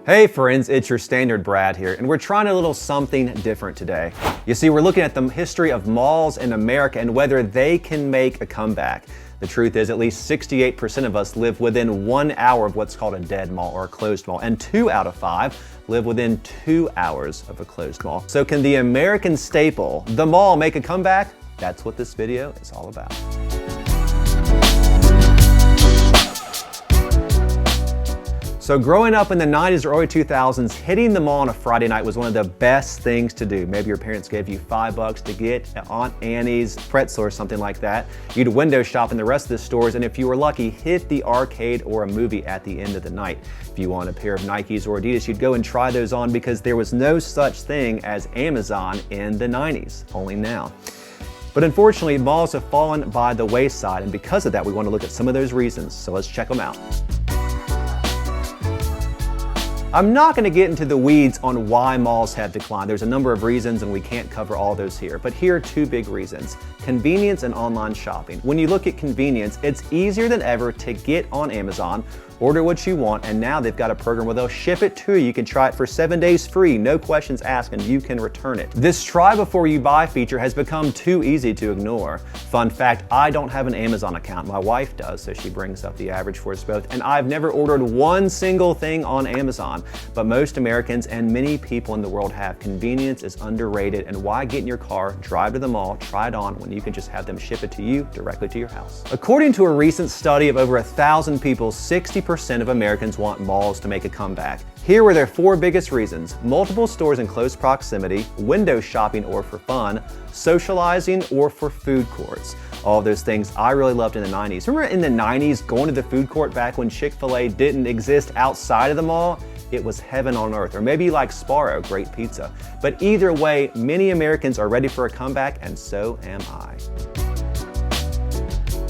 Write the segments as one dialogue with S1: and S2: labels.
S1: Hey friends, it's your standard Brad here, and we're trying a little something different today. You see, we're looking at the history of malls in America and whether they can make a comeback. The truth is, at least 68% of us live within 1 hour of what's called a dead mall or a closed mall, and 2 out of 5 live within 2 hours of a closed mall. So can the American staple, the mall, make a comeback? That's what this video is all about. So growing up in the 90s or early 2000s, hitting the mall on a Friday night was one of the best things to do. Maybe your parents gave you $5 to get Aunt Annie's pretzel or something like that. You'd window shop in the rest of the stores, and if you were lucky, hit the arcade or a movie at the end of the night. If you want a pair of Nikes or Adidas, you'd go and try those on because there was no such thing as Amazon in the 90s, only now. But unfortunately, malls have fallen by the wayside, and because of that, we want to look at some of those reasons. So let's check them out. I'm not going to get into the weeds on why malls have declined. There's a number of reasons and we can't cover all those here, but here are two big reasons. Convenience and online shopping. When you look at convenience, it's easier than ever to get on Amazon, order what you want, and now they've got a program where they'll ship it to you. You can try it for 7 days free, no questions asked, and you can return it. This try before you buy feature has become too easy to ignore. Fun fact, I don't have an Amazon account. My wife does, so she brings up the average for us both, and I've never ordered one single thing on Amazon. But most Americans and many people in the world have. Convenience is underrated, and why get in your car, drive to the mall, try it on when you can just have them ship it to you directly to your house. According to a recent study of over 1,000 people, 60% of Americans want malls to make a comeback. Here were their 4 biggest reasons: multiple stores in close proximity, window shopping or for fun, socializing or for food courts. All of those things I really loved in the 90s. Remember in the 90s going to the food court back when Chick-fil-A didn't exist outside of the mall? It was heaven on earth. Or maybe you like Sparrow, great pizza. But either way, many Americans are ready for a comeback, and so am I.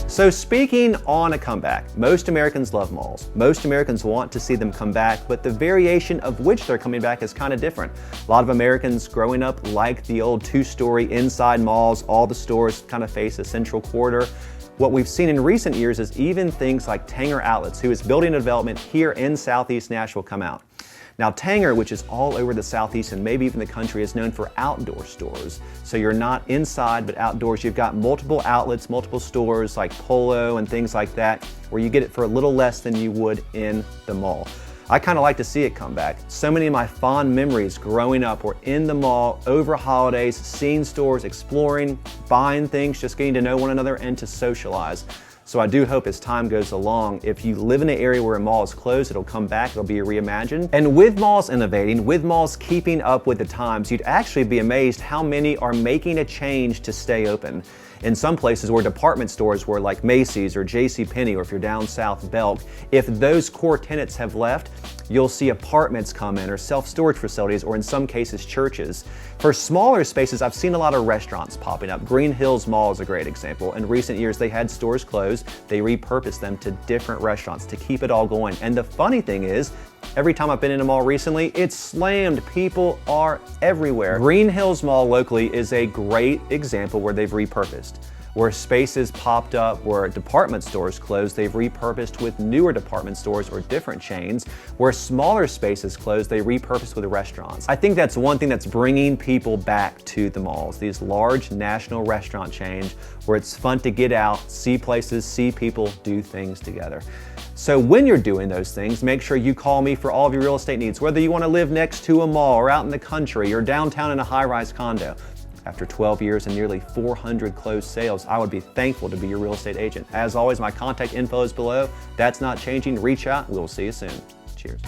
S1: So speaking on a comeback, most Americans love malls. Most Americans want to see them come back, but the variation of which they're coming back is kind of different. A lot of Americans growing up like the old 2-story inside malls. All the stores kind of face a central corridor. What we've seen in recent years is even things like Tanger Outlets, who is building a development here in Southeast Nashville, come out. Now Tanger, which is all over the Southeast and maybe even the country, is known for outdoor stores. So you're not inside but outdoors. You've got multiple outlets, multiple stores like Polo and things like that, where you get it for a little less than you would in the mall. I kind of like to see it come back. So many of my fond memories growing up were in the mall over holidays, seeing stores, exploring, buying things, just getting to know one another and to socialize. So I do hope as time goes along, if you live in an area where a mall is closed, it'll come back, it'll be reimagined. And with malls innovating, with malls keeping up with the times, you'd actually be amazed how many are making a change to stay open. In some places where department stores were like Macy's or JCPenney, or if you're down south, Belk, if those core tenants have left, you'll see apartments come in or self-storage facilities, or in some cases churches. For smaller spaces, I've seen a lot of restaurants popping up. Green Hills Mall is a great example. In recent years, they had stores closed. They repurposed them to different restaurants to keep it all going. And the funny thing is, every time I've been in a mall recently, it's slammed. People are everywhere. Green Hills Mall locally is a great example where they've repurposed. Where spaces popped up, where department stores closed, they've repurposed with newer department stores or different chains. Where smaller spaces closed, they repurposed with restaurants. I think that's one thing that's bringing people back to the malls, these large national restaurant chains where it's fun to get out, see places, see people, do things together. So when you're doing those things, make sure you call me for all of your real estate needs, whether you want to live next to a mall or out in the country or downtown in a high-rise condo. After 12 years and nearly 400 closed sales, I would be thankful to be your real estate agent. As always, my contact info is below. That's not changing. Reach out. We will see you soon. Cheers.